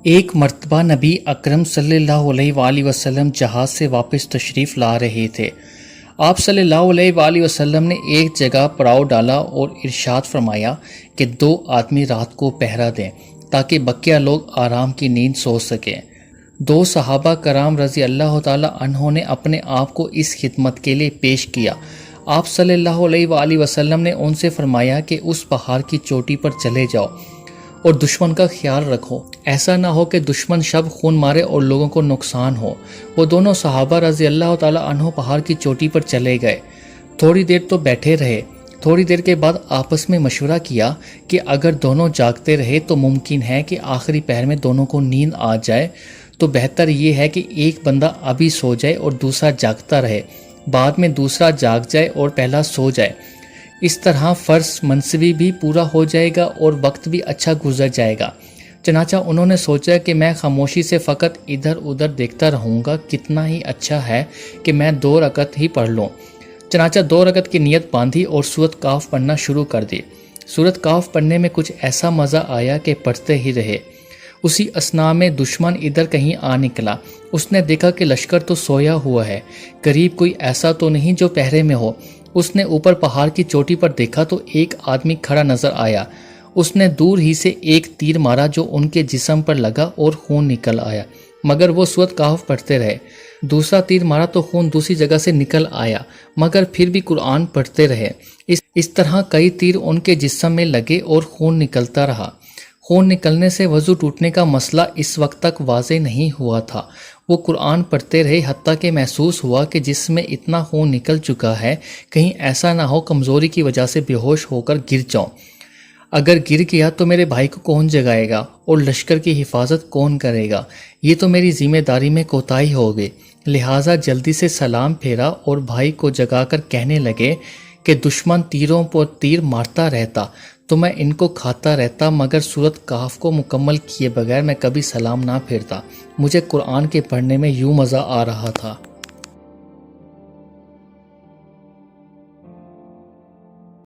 ایک مرتبہ نبی اکرم صلی اللہ علیہ وآلہ وسلم جہاز سے واپس تشریف لا رہے تھے۔ آپ صلی اللہ علیہ وآلہ وسلم نے ایک جگہ پڑاؤ ڈالا اور ارشاد فرمایا کہ 2 آدمی رات کو پہرا دیں تاکہ بقیہ لوگ آرام کی نیند سو سکیں۔ 2 صحابہ کرام رضی اللہ تعالی عنہ نے اپنے آپ کو اس خدمت کے لیے پیش کیا۔ آپ صلی اللہ علیہ وآلہ وسلم نے ان سے فرمایا کہ اس پہاڑ کی چوٹی پر چلے جاؤ اور دشمن کا خیال رکھو، ایسا نہ ہو کہ دشمن شب خون مارے اور لوگوں کو نقصان ہو۔ وہ دونوں صحابہ رضی اللہ تعالی عنہ پہاڑ کی چوٹی پر چلے گئے۔ تھوڑی دیر تو بیٹھے رہے، تھوڑی دیر کے بعد آپس میں مشورہ کیا کہ اگر دونوں جاگتے رہے تو ممکن ہے کہ آخری پہر میں دونوں کو نیند آ جائے، تو بہتر یہ ہے کہ ایک بندہ ابھی سو جائے اور دوسرا جاگتا رہے، بعد میں دوسرا جاگ جائے اور پہلا سو جائے۔ اس طرح فرض منصبی بھی پورا ہو جائے گا اور وقت بھی اچھا گزر جائے گا۔ چنانچہ انہوں نے سوچا کہ میں خاموشی سے فقط ادھر ادھر دیکھتا رہوں گا، کتنا ہی اچھا ہے کہ میں 2 رکعت ہی پڑھ لوں۔ چنانچہ 2 رکعت کی نیت باندھی اور سورۃ کہف پڑھنا شروع کر دی۔ سورۃ کہف پڑھنے میں کچھ ایسا مزہ آیا کہ پڑھتے ہی رہے۔ اسی اثناء میں دشمن ادھر کہیں آ نکلا۔ اس نے دیکھا کہ لشکر تو سویا ہوا ہے، قریب کوئی ایسا تو نہیں جو پہرے میں ہو۔ اس نے اوپر پہاڑ کی چوٹی پر دیکھا تو ایک آدمی کھڑا نظر آیا۔ اس نے دور ہی سے ایک تیر مارا جو ان کے جسم پر لگا اور خون نکل آیا، مگر وہ سورۃ کہف پڑھتے رہے۔ دوسرا تیر مارا تو خون دوسری جگہ سے نکل آیا، مگر پھر بھی قرآن پڑھتے رہے۔ اس طرح کئی تیر ان کے جسم میں لگے اور خون نکلتا رہا۔ خون نکلنے سے وضو ٹوٹنے کا مسئلہ اس وقت تک واضح نہیں ہوا تھا۔ وہ قرآن پڑھتے رہے حتیٰ کہ محسوس ہوا کہ جسم میں اتنا خون نکل چکا ہے، کہیں ایسا نہ ہو کمزوری کی وجہ سے بے ہوش ہو کر گر جاؤں۔ اگر گر گیا تو میرے بھائی کو کون جگائے گا اور لشکر کی حفاظت کون کرے گا؟ یہ تو میری ذمہ داری میں کوتاہی ہو گئی۔ لہٰذا جلدی سے سلام پھیرا اور بھائی کو جگا کر کہنے لگے کہ دشمن تیروں پر تیر مارتا رہتا تو میں ان کو کھاتا رہتا، مگر سورۃ کہف کو مکمل کیے بغیر میں کبھی سلام نہ پھیرتا۔ مجھے قرآن کے پڑھنے میں یوں مزہ آ رہا تھا۔